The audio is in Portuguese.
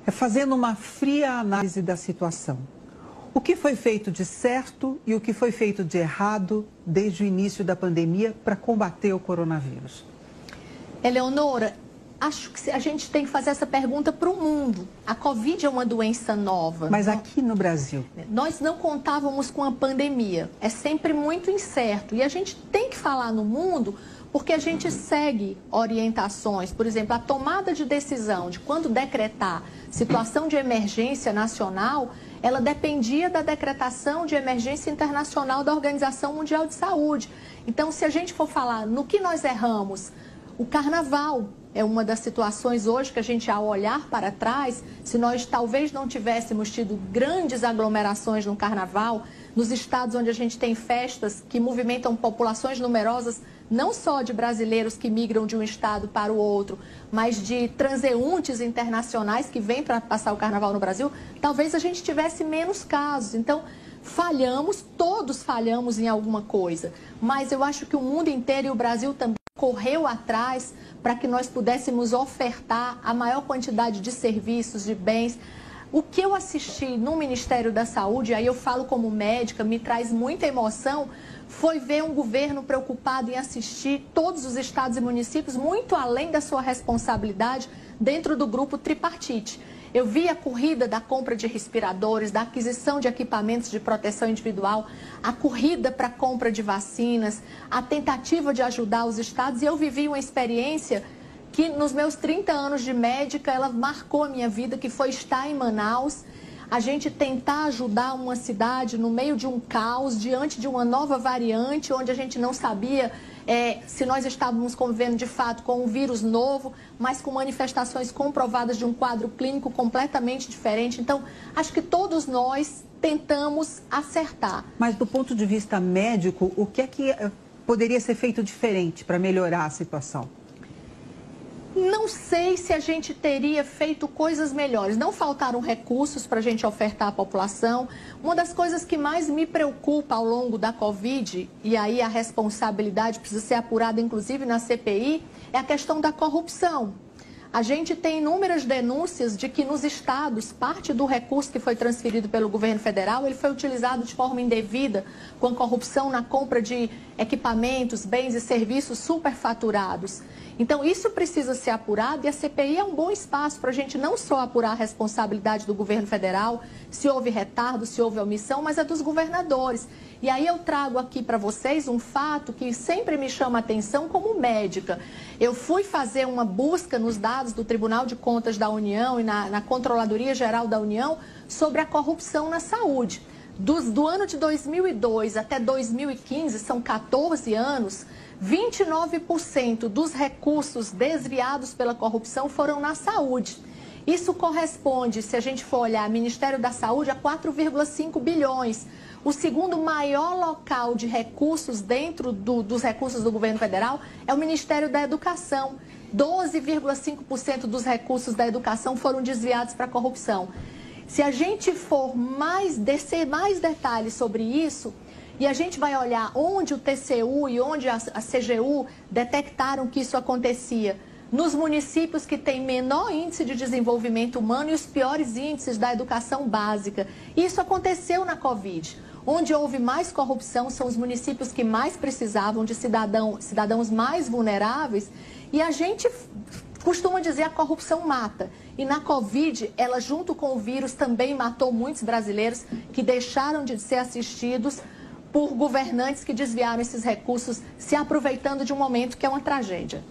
Fazendo uma fria análise da situação. O que foi feito de certo e o que foi feito de errado desde o início da pandemia para combater o coronavírus? Eleonora, acho que a gente tem que fazer essa pergunta para o mundo. A Covid é uma doença nova. Mas aqui no Brasil? Nós não contávamos com a pandemia. É sempre muito incerto. E a gente tem que falar no mundo porque a gente segue orientações. Por exemplo, a tomada de decisão de quando decretar situação de emergência nacional, ela dependia da decretação de emergência internacional da Organização Mundial de Saúde. Então, se a gente for falar no que nós erramos, o carnaval é uma das situações hoje que a gente, ao olhar para trás, se nós talvez não tivéssemos tido grandes aglomerações no carnaval, nos estados onde a gente tem festas que movimentam populações numerosas, não só de brasileiros que migram de um estado para o outro, mas de transeuntes internacionais que vêm para passar o carnaval no Brasil, talvez a gente tivesse menos casos. Então, falhamos, todos falhamos em alguma coisa, mas eu acho que o mundo inteiro e o Brasil também correu atrás para que nós pudéssemos ofertar a maior quantidade de serviços, de bens. O que eu assisti no Ministério da Saúde, aí eu falo como médica, me traz muita emoção, foi ver um governo preocupado em assistir todos os estados e municípios, muito além da sua responsabilidade, dentro do grupo tripartite. Eu vi a corrida da compra de respiradores, da aquisição de equipamentos de proteção individual, a corrida para a compra de vacinas, a tentativa de ajudar os estados, e eu vivi uma experiência que nos meus 30 anos de médica, ela marcou a minha vida, que foi estar em Manaus, a gente tentar ajudar uma cidade no meio de um caos, diante de uma nova variante, onde a gente não sabia se nós estávamos convivendo de fato com um vírus novo, mas com manifestações comprovadas de um quadro clínico completamente diferente. Então, acho que todos nós tentamos acertar. Mas do ponto de vista médico, o que é que poderia ser feito diferente para melhorar a situação? Não sei se a gente teria feito coisas melhores. Não faltaram recursos para a gente ofertar à população. Uma das coisas que mais me preocupa ao longo da Covid, e aí a responsabilidade precisa ser apurada, inclusive na CPI, é a questão da corrupção. A gente tem inúmeras denúncias de que nos estados, parte do recurso que foi transferido pelo governo federal, ele foi utilizado de forma indevida, com corrupção na compra de equipamentos, bens e serviços superfaturados. Então, isso precisa ser apurado e a CPI é um bom espaço para a gente não só apurar a responsabilidade do governo federal, se houve retardo, se houve omissão, mas a dos governadores. E aí eu trago aqui para vocês um fato que sempre me chama a atenção como médica. Eu fui fazer uma busca nos dados do Tribunal de Contas da União e na Controladoria Geral da União sobre a corrupção na saúde. Do ano de 2002 até 2015, são 14 anos, 29% dos recursos desviados pela corrupção foram na saúde. Isso corresponde, se a gente for olhar Ministério da Saúde, a 4,5 bilhões. O segundo maior local de recursos dentro dos recursos do governo federal é o Ministério da Educação. 12,5% dos recursos da educação foram desviados para a corrupção. Se a gente for descer mais detalhes sobre isso, e a gente vai olhar onde o TCU e onde a CGU detectaram que isso acontecia, nos municípios que têm menor índice de desenvolvimento humano e os piores índices da educação básica. Isso aconteceu na Covid. Onde houve mais corrupção são os municípios que mais precisavam de cidadãos mais vulneráveis. E a gente costuma dizer a corrupção mata. E na Covid, ela junto com o vírus também matou muitos brasileiros que deixaram de ser assistidos por governantes que desviaram esses recursos, se aproveitando de um momento que é uma tragédia.